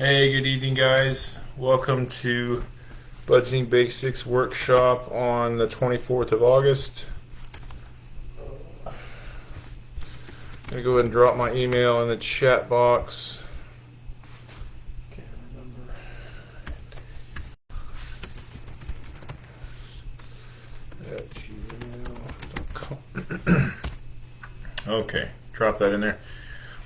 Hey, good evening, guys. Welcome to Budgeting Basics Workshop on the 24th of August. I'm going to go ahead and drop my email in the chat box. Can't remember. @gmail.com. Okay, drop that in there.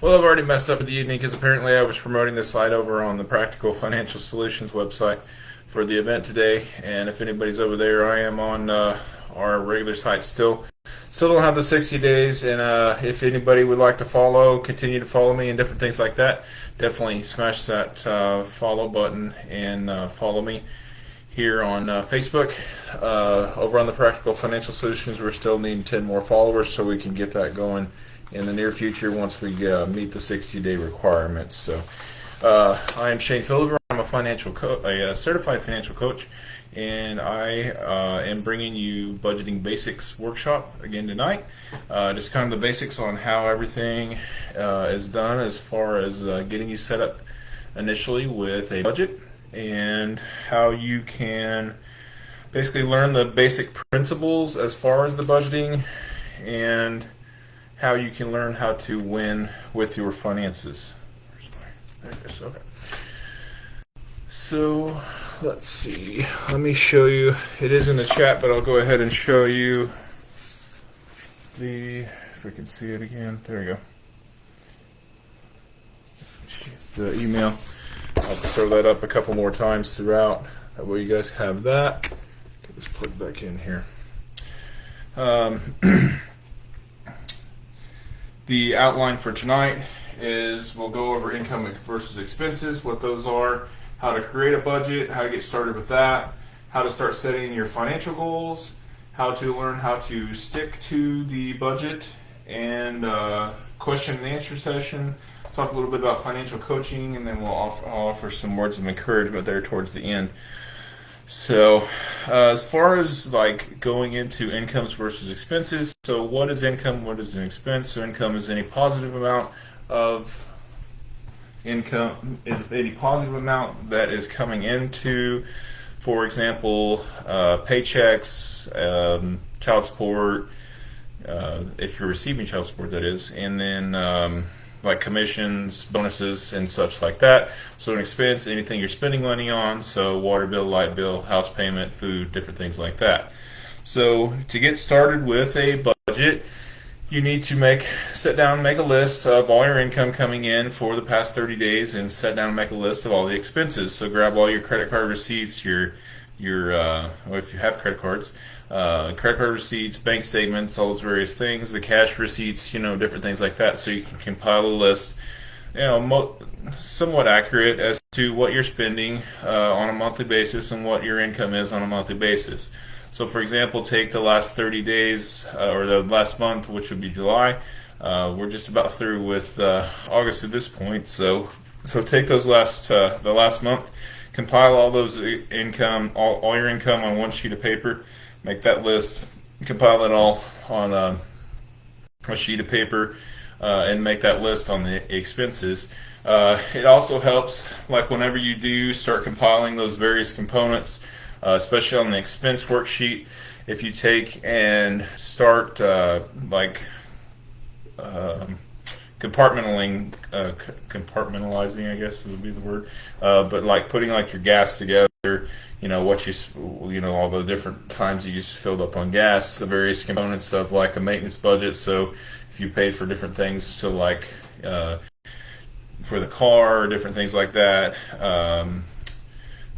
Well, I've already messed up for the evening because apparently I was promoting this site over on the Practical Financial Solutions website for the event today. And if anybody's over there, I am on our regular site still. Still don't have the 60 days. And if anybody would like to continue to follow me and different things like that, definitely smash that follow button and follow me here on Facebook. Over on the Practical Financial Solutions, we're still needing 10 more followers so we can get that going in the near future once we meet the 60-day requirements. So I am Shane Philliver. I'm a certified financial coach, and I am bringing you Budgeting Basics Workshop again tonight. Just kind of the basics on how everything is done as far as getting you set up initially with a budget and how you can basically learn the basic principles as far as the budgeting and how you can learn how to win with your finances. There it is. Okay. So let's see. Let me show you. It is in the chat, but I'll go ahead and show you if we can see it again. There we go. The email. I'll throw that up a couple more times throughout. That way you guys have that. Get this plugged back in here. The outline for tonight is we'll go over income versus expenses, what those are, how to create a budget, how to get started with that, how to start setting your financial goals, how to learn how to stick to the budget, and question and answer session. Talk a little bit about financial coaching, and then I'll offer some words of encouragement there towards the end. So as far as like going into incomes versus expenses, so what is income, what is an expense? So income is any positive amount of income, is any positive amount that is coming into, for example, paychecks, child support, if you're receiving child support, that is, and then like commissions, bonuses, and such like that. So an expense, anything you're spending money on, so water bill, light bill, house payment, food, different things like that. So to get started with a budget, you need to sit down and make a list of all your income coming in for the past 30 days and sit down and make a list of all the expenses. So grab all your credit card receipts, or if you have credit cards, credit card receipts, bank statements, all those various things, the cash receipts, different things like that, so you can compile a list, somewhat accurate as to what you're spending on a monthly basis and what your income is on a monthly basis. So for example, take the last 30 days or the last month, which would be July. We're just about through with August at this point. So take those the last month, compile all those income, all your income on one sheet of paper. Make that list, compile it all on a sheet of paper, and make that list on the expenses. It also helps, like whenever you do start compiling those various components, especially on the expense worksheet, if you take and start compartmentalizing, I guess would be the word, but like putting like your gas together, all the different times you filled up on gas, the various components of like a maintenance budget. So if you paid for different things, so like for the car, different things like that,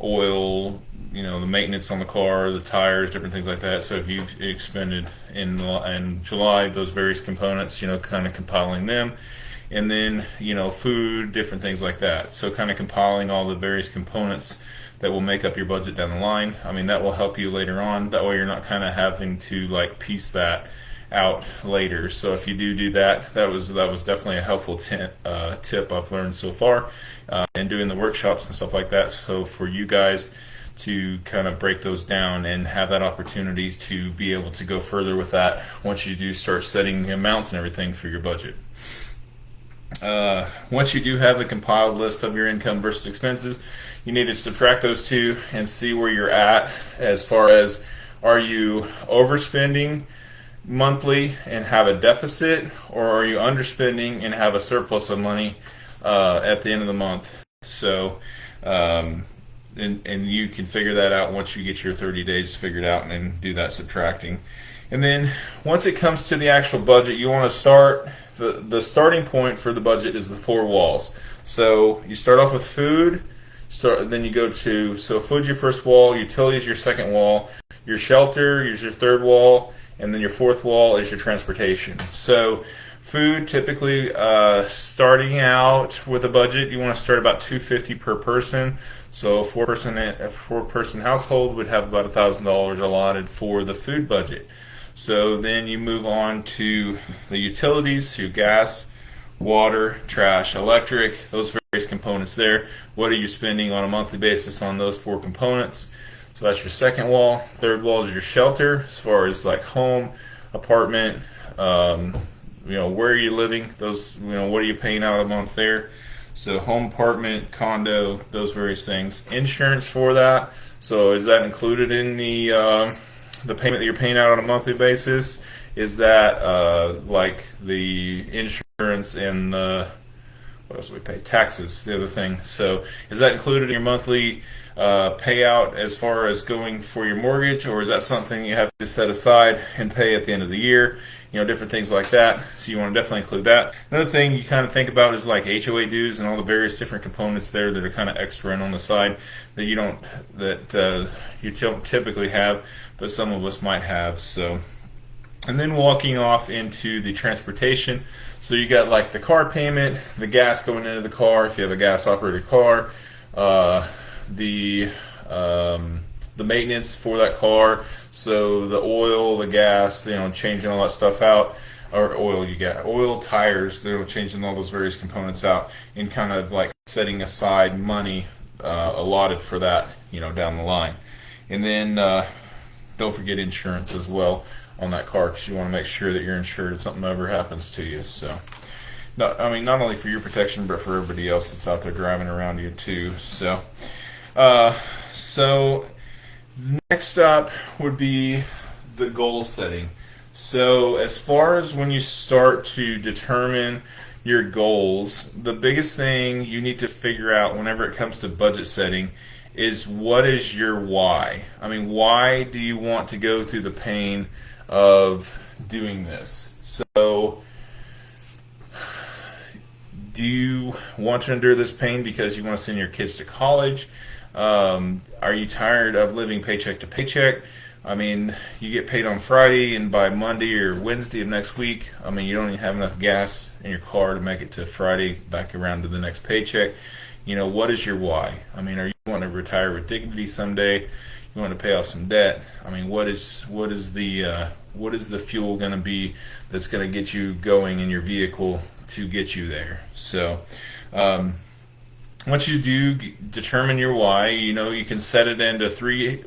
oil, the maintenance on the car, the tires, different things like that. So if you've expended in July those various components, kind of compiling them, and then food, different things like that. So kind of compiling all the various components that will make up your budget down the line. I mean, that will help you later on. That way you're not kind of having to like piece that out later. So if you do that, that was definitely a helpful tip I've learned so far in doing the workshops and stuff like that. So for you guys to kind of break those down and have that opportunity to be able to go further with that once you do start setting amounts and everything for your budget. Once you do have the compiled list of your income versus expenses, you need to subtract those two and see where you're at as far as, are you overspending monthly and have a deficit, or are you underspending and have a surplus of money at the end of the month? So, and you can figure that out once you get your 30 days figured out and then do that subtracting. And then once it comes to the actual budget, you want to start, the starting point for the budget is the four walls. So you start off with food, then you go to, so food's your first wall, utilities your second wall, your shelter is your third wall, and then your fourth wall is your transportation. So food, typically starting out with a budget, you want to start about $250 per person. So a four-person household would have about $1,000 allotted for the food budget. So then you move on to the utilities, so gas, water, trash, electric, those various components there. What are you spending on a monthly basis on those four components? So that's your second wall. Third wall is your shelter, as far as like home, apartment, where are you living? Those, what are you paying out a month there? So home, apartment, condo, those various things. Insurance for that. So is that included in the payment that you're paying out on a monthly basis? Is that like the insurance and the, what else do we pay? Taxes, the other thing. So is that included in your monthly payout as far as going for your mortgage, or is that something you have to set aside and pay at the end of the year? Different things like that. So you want to definitely include that. Another thing you kind of think about is like HOA dues and all the various different components there that are kind of extra and on the side that you don't typically have, but some of us might have. So, and then walking off into the transportation. So you got like the car payment, the gas going into the car if you have a gas operated car, the maintenance for that car, so the oil, the gas, changing all that stuff out, or oil, tires, changing all those various components out, and kind of like setting aside money allotted for that, down the line. And then don't forget insurance as well on that car, because you want to make sure that you're insured if something ever happens to you. So, not only for your protection, but for everybody else that's out there driving around you too. So, next up would be the goal setting. So as far as when you start to determine your goals, the biggest thing you need to figure out whenever it comes to budget setting is, what is your why? I mean, why do you want to go through the pain of doing this? So do you want to endure this pain because you want to send your kids to college? Are you tired of living paycheck to paycheck? I mean, you get paid on Friday, and by Monday or Wednesday of next week, you don't even have enough gas in your car to make it to Friday, back around to the next paycheck. What is your why? Are you wanting to retire with dignity someday? You want to pay off some debt? What is the fuel going to be that's going to get you going in your vehicle to get you there? So, once you do determine your why, you can set it into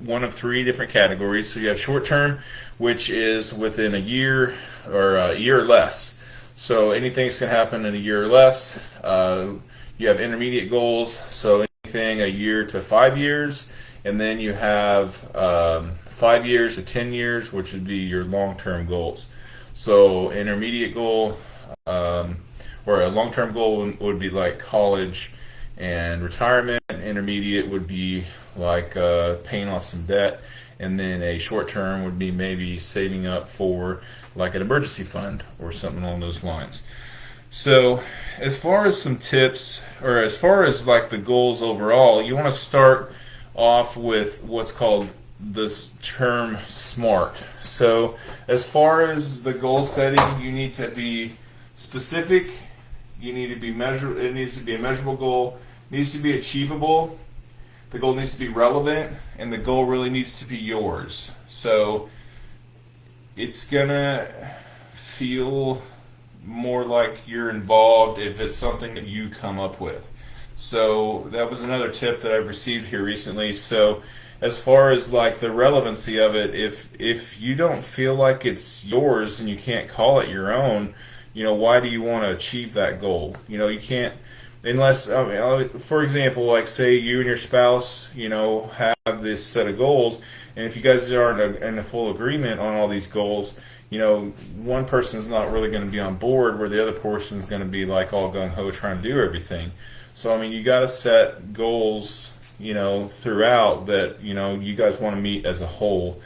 one of three different categories. So you have short term, which is within a year or a year or less. So anything's going to happen in a year or less. You have intermediate goals, so anything a year to 5 years. And then you have 5 years to 10 years, which would be your long-term goals. So intermediate goal, or a long-term goal would be like college and retirement. Intermediate would be like paying off some debt, and then a short term would be maybe saving up for like an emergency fund or something along those lines. So as far as some tips, or as far as like the goals overall, you want to start off with what's called this term SMART. So as far as the goal setting, you need to be specific, you need to be measured, it needs to be a measurable goal, needs to be achievable, the goal needs to be relevant, and the goal really needs to be yours. So it's gonna feel more like you're involved if it's something that you come up with. So that was another tip that I've received here recently. So as far as like the relevancy of it, if you don't feel like it's yours and you can't call it your own, why do you want to achieve that goal? You can't, unless, I mean, for example, like say you and your spouse, have this set of goals, and if you guys aren't in a full agreement on all these goals, one person's not really going to be on board, where the other person's going to be like all gung ho trying to do everything. So I mean, you got to set goals, throughout that, you guys want to meet as a whole,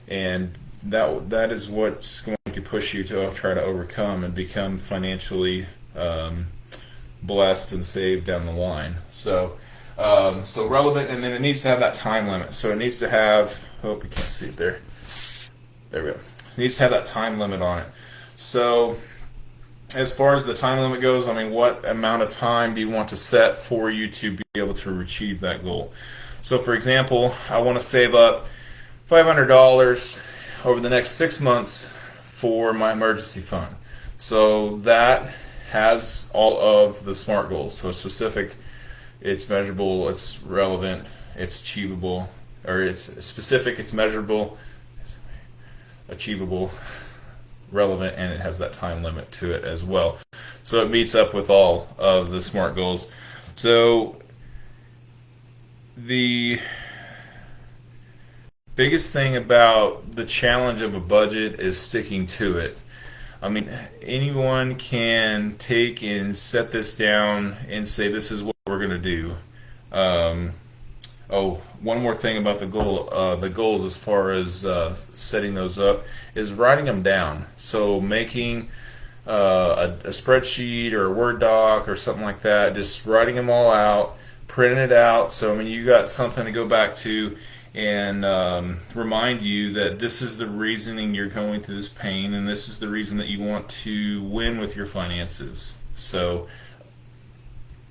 and that is what's going to push you to try to overcome and become financially blessed and saved down the line. So relevant, and then it needs to have that time limit. So it needs to have, I hope you can't see it there. There we go. It needs to have that time limit on it. So as far as the time limit goes, I mean, what amount of time do you want to set for you to be able to achieve that goal? So for example, I want to save up $500 over the next 6 months for my emergency fund. So that has all of the SMART goals. So it's specific, it's measurable, it's relevant, it's achievable, or it's specific, it's measurable, achievable, relevant, and it has that time limit to it as well. So it meets up with all of the SMART goals. So the biggest thing about the challenge of a budget is sticking to it. I mean, anyone can take and set this down and say, this is what we're going to do. One more thing about the goals as far as setting those up is writing them down. So making a spreadsheet or a Word doc or something like that, just writing them all out, printing it out. So I mean, you got something to go back to and remind you that this is the reasoning you're going through this pain, and this is the reason that you want to win with your finances. So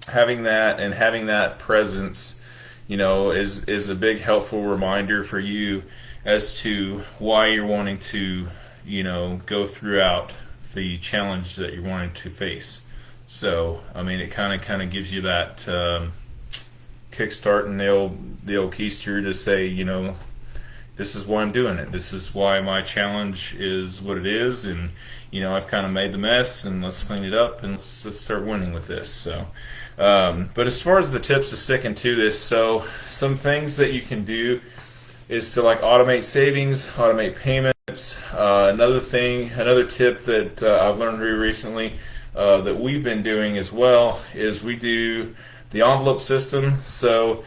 having that and having that presence, is a big helpful reminder for you as to why you're wanting to, go throughout the challenge that you're wanting to face. So I mean, it kind of gives you that kickstart and the old keister to say, this is why I'm doing it. This is why my challenge is what it is, and I've kind of made the mess, and let's clean it up and let's start winning with this. So, but as far as the tips to sticking to this, so some things that you can do is to like automate savings, automate payments. Another tip that I've learned very recently that we've been doing as well is we do the envelope system. So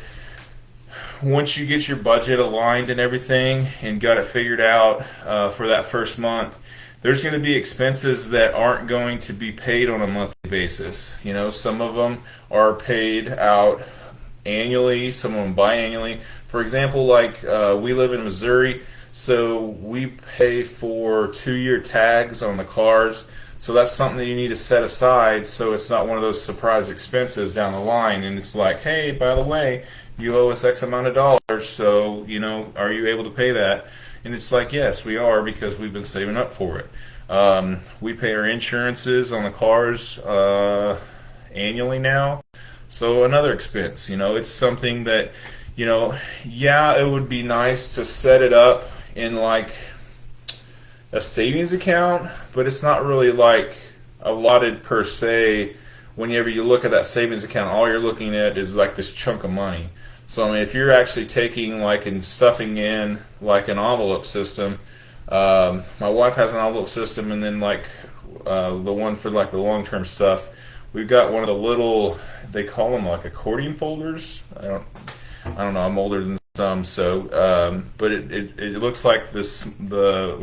once you get your budget aligned and everything and got it figured out for that first month, there's going to be expenses that aren't going to be paid on a monthly basis. Some of them are paid out annually, some of them biannually. For example, like we live in Missouri, so we pay for 2-year tags on the cars. So that's something that you need to set aside, so it's not one of those surprise expenses down the line, and it's like, hey, by the way, you owe us X amount of dollars, so, are you able to pay that? And it's like, yes, we are, because we've been saving up for it. We pay our insurances on the cars annually now, so another expense. It's something that, it would be nice to set it up in like a savings account, but it's not really like allotted per se. Whenever you look at that savings account, all you're looking at is like this chunk of money. So I mean, if you're actually taking like and stuffing in like an envelope system, my wife has an envelope system, and then like the one for like the long-term stuff, we've got one of the little, they call them like accordion folders. I don't know. I'm older than some, so but it looks like the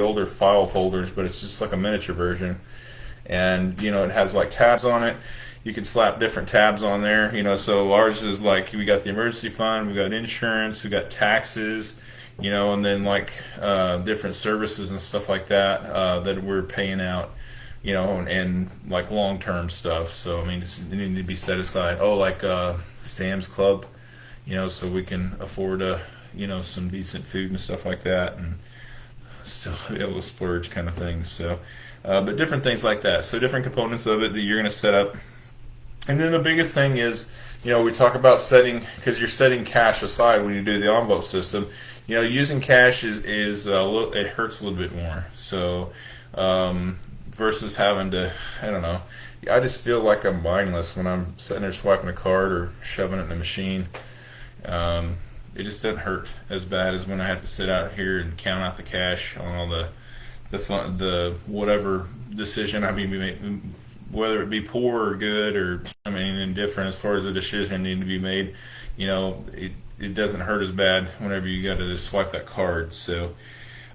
older file folders, but it's just like a miniature version, and it has like tabs on it. You can slap different tabs on there, so ours is like, we got the emergency fund, we got insurance, we got taxes, and then like different services and stuff like that that we're paying out, and like long-term stuff. So I mean, it needs to be set aside. Like Sam's Club, so we can afford some decent food and stuff like that, and still be able to splurge kind of things. So, but different things like that. So different components of it that you're going to set up. And then the biggest thing is, we talk about setting, because you're setting cash aside when you do the envelope system. Using cash is a little, it hurts a little bit more. So, for versus having to, I don't know. I just feel like I'm mindless when I'm sitting there swiping a card or shoving it in the machine. It just doesn't hurt as bad as when I have to sit out here and count out the cash on all the whatever decision I be making, whether it be poor or good or indifferent as far as the decision needing to be made. It doesn't hurt as bad whenever you got to just swipe that card. So.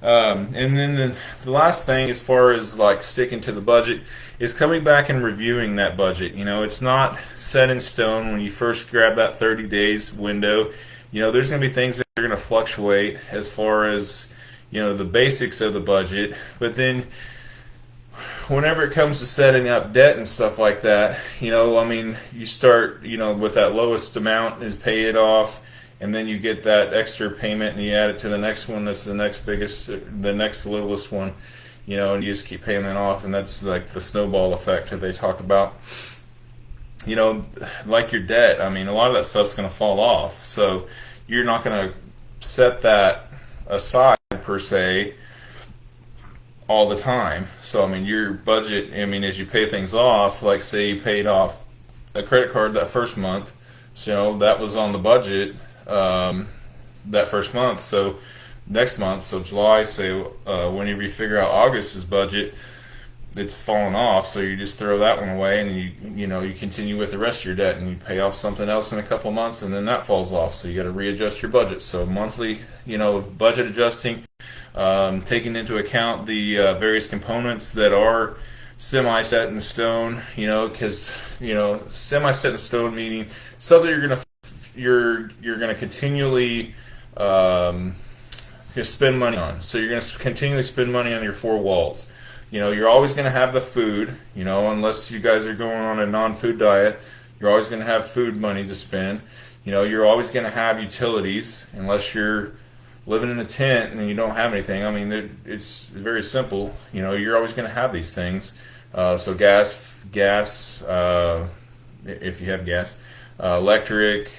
And then the last thing, as far as like sticking to the budget, is coming back and reviewing that budget. It's not set in stone when you first grab that 30 days window. There's going to be things that are going to fluctuate as far as, the basics of the budget. But then whenever it comes to setting up debt and stuff like that, you start, with that lowest amount and pay it off. And then you get that extra payment and you add it to the next one that's the next biggest, the next littlest one, and you just keep paying that off. And that's like the snowball effect that they talk about. Like your debt, a lot of that stuff's going to fall off. So you're not going to set that aside per se all the time. So, your budget, as you pay things off, like say you paid off a credit card that first month, so that was on the budget. That first month. So next month, so July, say whenever you figure out August's budget, it's fallen off. So you just throw that one away, and you continue with the rest of your debt, and you pay off something else in a couple months, and then that falls off. So you got to readjust your budget. So monthly, budget adjusting, taking into account the various components that are semi set in stone. Because semi set in stone meaning something you're going to continually spend money on. So you're going to continually spend money on your four walls. You're always going to have the food, unless you guys are going on a non-food diet, you're always going to have food money to spend. You're always going to have utilities, unless you're living in a tent and you don't have anything. It's very simple. You're always going to have these things. So gas, if you have gas, electric,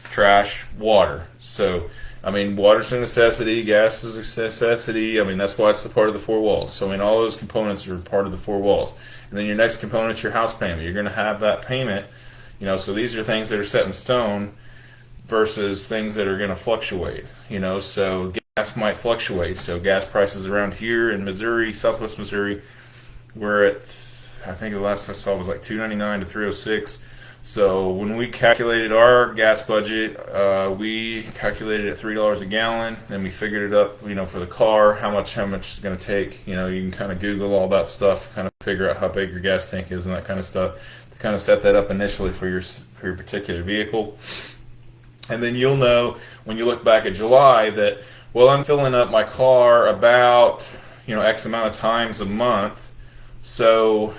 trash, water. So, water's a necessity, gas is a necessity. That's why it's a part of the four walls. So, all those components are part of the four walls. And then your next component is your house payment. You're going to have that payment. So these are things that are set in stone versus things that are going to fluctuate. So gas might fluctuate. So gas prices around here in Missouri, Southwest Missouri, we're at, I think the last I saw was like $2.99 to $3.06. So when we calculated our gas budget, we calculated at $3 a gallon. Then we figured it up, for the car, how much it's going to take. You can kind of Google all that stuff, kind of figure out how big your gas tank is and that kind of stuff. To kind of set that up initially for your particular vehicle, and then you'll know when you look back at July that, well, I'm filling up my car about X amount of times a month. So,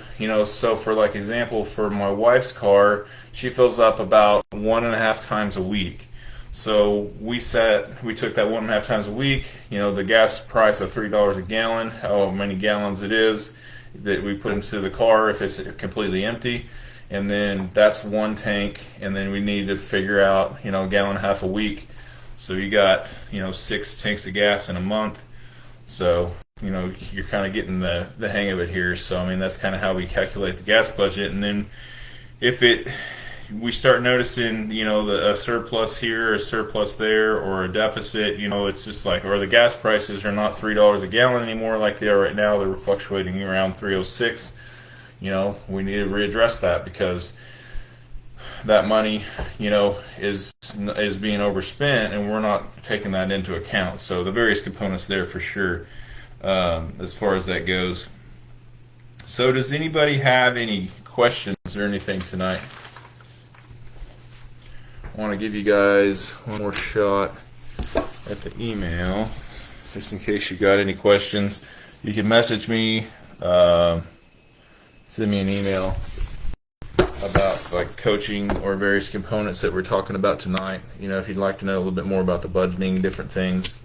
so for like example, for my wife's car, she fills up about 1.5 times a week. So we took that 1.5 times a week, the gas price of $3 a gallon, how many gallons it is that we put into the car if it's completely empty. And then that's one tank, and then we need to figure out, a gallon and a half a week. So you got, 6 tanks of gas in a month. So you're kind of getting the hang of it here. So that's kind of how we calculate the gas budget. And then if we start noticing a surplus here, a surplus there, or a deficit, it's just like, or the gas prices are not $3 a gallon anymore like they are right now. They're fluctuating around $3.06. We need to readdress that, because that money is being overspent, and we're not taking that into account. So the various components there for sure. As far as that goes. So does anybody have any questions or anything tonight? I want to give you guys one more shot at the email, just in case you got any questions. You can message me, send me an email about like coaching or various components that we're talking about tonight. If you'd like to know a little bit more about the budgeting, different things.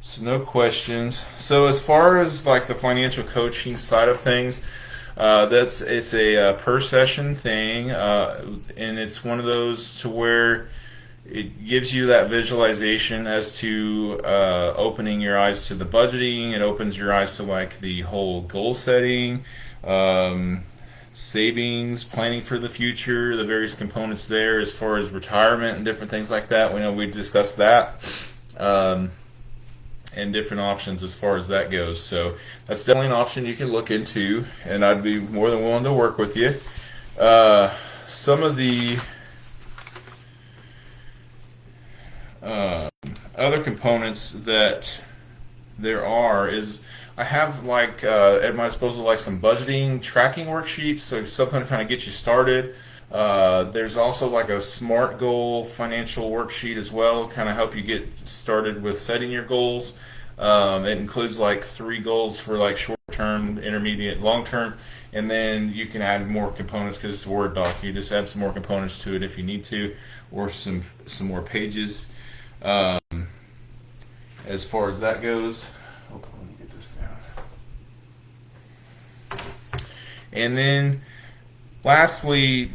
So no questions. So as far as like the financial coaching side of things, it's a per session thing, and it's one of those to where it gives you that visualization as to opening your eyes to the budgeting. It opens your eyes to like the whole goal setting, savings, planning for the future, the various components there as far as retirement and different things like that. We know we discussed that. And different options as far as that goes. So that's definitely an option you can look into, and I'd be more than willing to work with you. Some of the other components that there are is I have like at my disposal like some budgeting tracking worksheets, so something to kind of get you started. There's also like a SMART goal financial worksheet as well, kind of help you get started with setting your goals. It includes like 3 goals for like short term, intermediate, long term, and then you can add more components because it's a Word doc. You just add some more components to it if you need to, or some more pages. As far as that goes, let me get this down. And then lastly,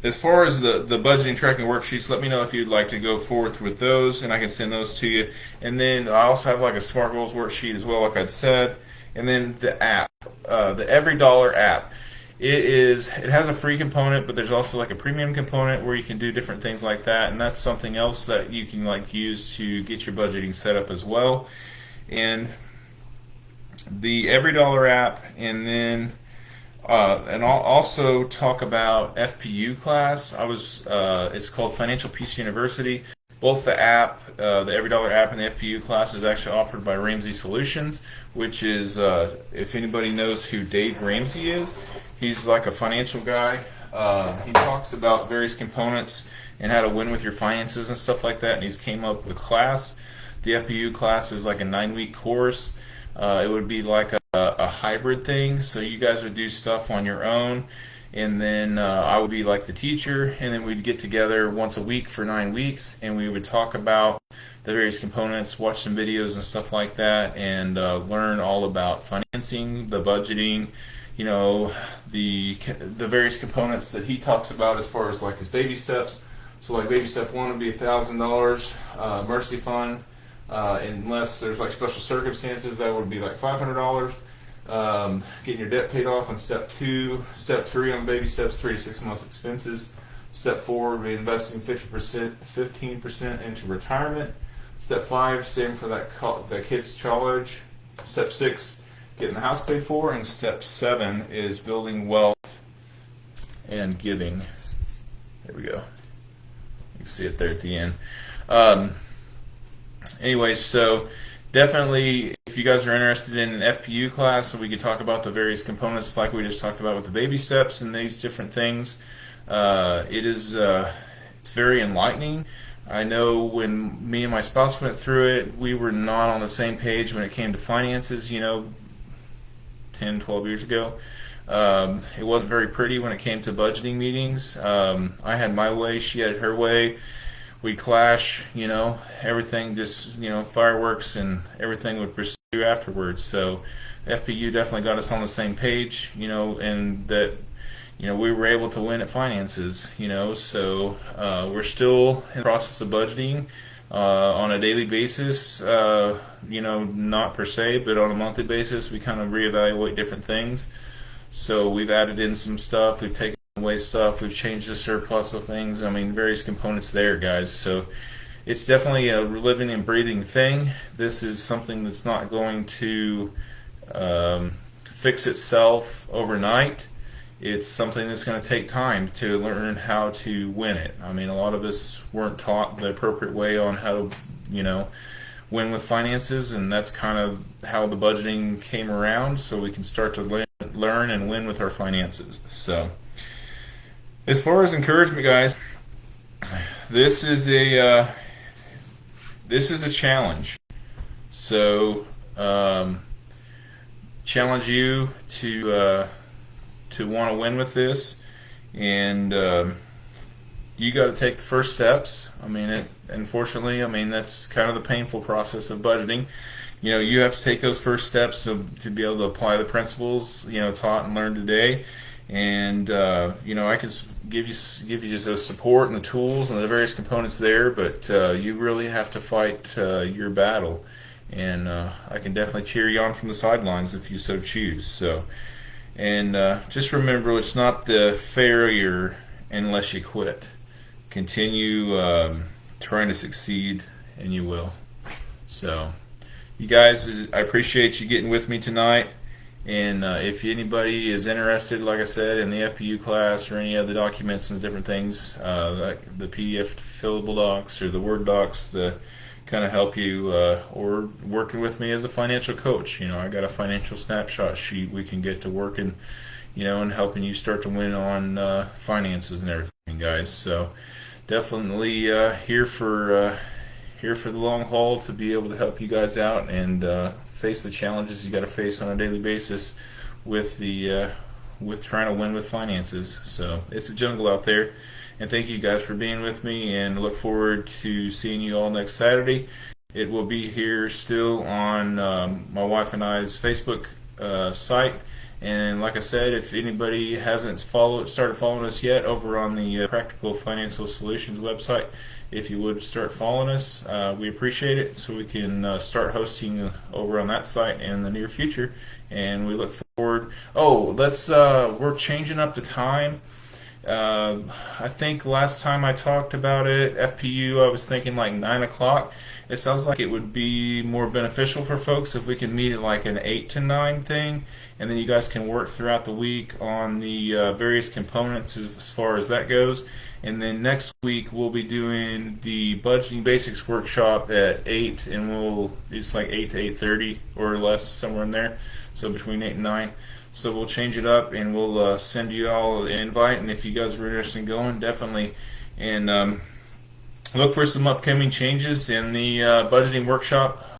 as far as the budgeting tracking worksheets, let me know if you'd like to go forth with those, and I can send those to you. And then I also have like a SMART Goals worksheet as well, like I'd said. And then the app, the EveryDollar app. It has a free component, but there's also like a premium component where you can do different things like that, and that's something else that you can like use to get your budgeting set up as well. And the EveryDollar app, and then and I'll also talk about FPU class. It's called Financial Peace University. Both the app, the EveryDollar app, and the FPU class is actually offered by Ramsey Solutions, which is, if anybody knows who Dave Ramsey is, he's like a financial guy. He talks about various components and how to win with your finances and stuff like that, and he's came up with a class. The FPU class is like a 9-week course. It would be like a hybrid thing, so you guys would do stuff on your own, and then I would be like the teacher, and then we'd get together once a week for 9 weeks, and we would talk about the various components, watch some videos and stuff like that, and learn all about financing, the budgeting, you know, the various components that he talks about as far as like his baby steps. So like baby step 1 would be $1,000 Mercy Fund. Unless there's like special circumstances, that would be like $500. Getting your debt paid off on step 2. Step 3 on baby steps, 3 to 6 months expenses. Step 4 would be investing 15% into retirement. Step 5, saving for that kid's college. Step 6, getting the house paid for. And step 7 is building wealth and giving. There we go. You can see it there at the end. Anyway, so definitely if you guys are interested in an FPU class, so we could talk about the various components like we just talked about with the baby steps and these different things. It's very enlightening. I know when me and my spouse went through it, we were not on the same page when it came to finances, 10, 12 years ago. It wasn't very pretty when it came to budgeting meetings. I had my way, she had her way. We'd clash, everything just, fireworks, and everything would pursue afterwards. So FPU definitely got us on the same page, and that, we were able to win at finances, so we're still in the process of budgeting on a daily basis, not per se, but on a monthly basis. We kind of reevaluate different things. So we've added in some stuff, we've taken away stuff, we've changed the surplus of things. Various components there, guys. So it's definitely a living and breathing thing. This is something that's not going to fix itself overnight. It's something that's going to take time to learn how to win it. A lot of us weren't taught the appropriate way on how to, win with finances, and that's kind of how the budgeting came around, so we can start to learn and win with our finances. So as far as encouragement, guys, this is a challenge. So challenge you to want to win with this, and you got to take the first steps. Unfortunately, that's kind of the painful process of budgeting. You have to take those first steps to be able to apply the principles taught and learned today. and I can give you just the support and the tools and the various components there, but you really have to fight your battle, and I can definitely cheer you on from the sidelines if you so choose. So, and just remember, it's not the failure unless you quit. Continue trying to succeed, and you will. So, you guys, I appreciate you getting with me tonight. And if anybody is interested, like I said, in the FPU class or any other documents and different things, like the PDF fillable docs or the Word docs, the kind of help you, or working with me as a financial coach. I got a financial snapshot sheet we can get to working, and helping you start to win on finances and everything, guys. So definitely here for the long haul to be able to help you guys out and face the challenges you got to face on a daily basis with trying to win with finances. So it's a jungle out there, and thank you guys for being with me, and look forward to seeing you all next Saturday. It will be here still on my wife and I's Facebook site. And like I said, if anybody hasn't started following us yet over on the Practical Financial Solutions website, if you would start following us, we appreciate it, so we can start hosting over on that site in the near future. And we look forward. We're changing up the time. I think last time I talked about it, FPU, I was thinking like 9 o'clock. It sounds like it would be more beneficial for folks if we can meet at like an 8 to 9 thing, and then you guys can work throughout the week on the various components as far as that goes. And then next week we'll be doing the budgeting basics workshop at 8, and it's like 8 to 8:30 or less, somewhere in there. So between 8 and 9. So we'll change it up, and we'll send you all an invite. And if you guys are interested in going, definitely. And look for some upcoming changes in the budgeting workshop